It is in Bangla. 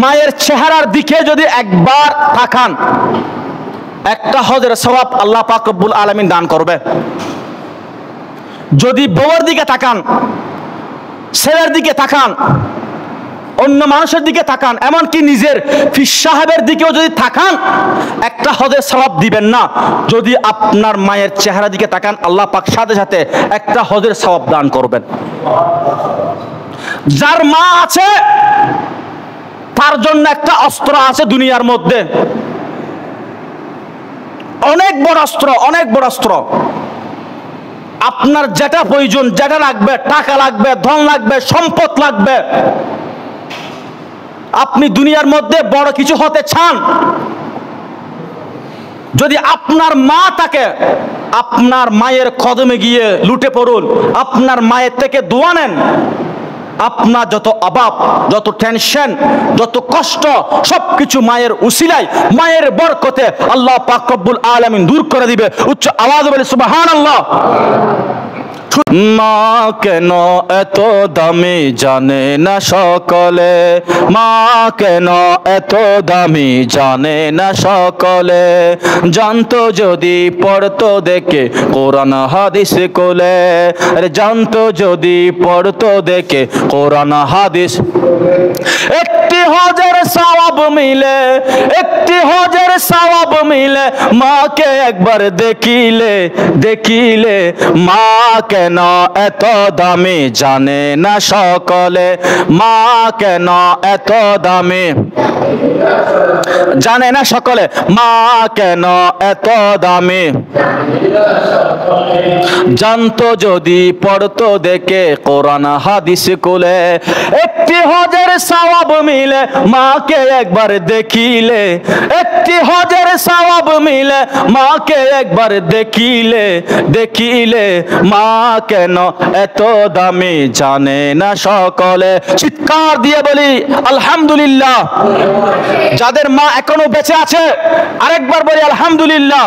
মায়ের চেহারার দিকে যদি একবার তাকান, একটা হজের সওয়াব আল্লাহ পাক রব্বুল আলামিন দান করবে। যদি বউয়ের দিকে তাকান, ছেলের দিকে তাকান, অন্য মানুষের দিকে তাকান, এমনকি নিজের পীর সাহেবের দিকেও যদি তাকান, একটা হজের সওয়াব দিবেন না। যদি আপনার মায়ের চেহারা দিকে তাকান, আল্লাহ পাক সাথে সাথে একটা হজের সওয়াব দান করবেন। যার মা আছে তার জন্য একটা অস্ত্র আছে দুনিয়ার মধ্যে, অনেক বড় অস্ত্র, অনেক বড় অস্ত্র। আপনার যেটা প্রয়োজন, যেটা লাগবে, টাকা লাগবে, ধন লাগবে, সম্পদ লাগবে, আপনি দুনিয়ার মধ্যে বড় কিছু হতে চান, যদি আপনার মা থাকে, আপনার মায়ের কদমে গিয়ে লুটে পড়ুন, আপনার মায়ের থেকে দোয়া নেন। আপনার যত অভাব, যত টেনশন, যত কষ্ট, সবকিছু মায়ের উসিলায়, মায়ের বরকতে আল্লাহ পাক রব্বুল আলামিন দূর করে দিবে। উচ্চ আওয়াজে বলি সুবহানাল্লাহ। মা কেন এত দামি জানে না সকলে, মা কেন এত দামি জানে না সকলে, জানতো যদি পড়তো দেখে কোরআন হাদিস কোলে, জানতো যদি পড়তো দেখে কোরআন হাদিস। একটি হজের সওয়াব মিলে, একটি হজের সওয়াব মিলে, মাকে একবার দেখিলে, দেখিলে মা কেন এত দামি জানে না সকলে, মা কেন এত দামি জানে না সকলে, মা কেন এত দামি, জানতো যদি পড়তো দেখে কোরআন হাদিস কোলে। একটি হজের সওয়াব মিলে, মাকে একবার দেখিলে, একটি হজের সওয়াব মিলে, মাকে একবার দেখিলে, দেখিলে মা কেন এত দামি জানে না সকলে। চিৎকার দিয়ে বলি আলহামদুলিল্লাহ। যাদের মা এখনো বেঁচে আছে আরেকবার বলি আলহামদুলিল্লাহ।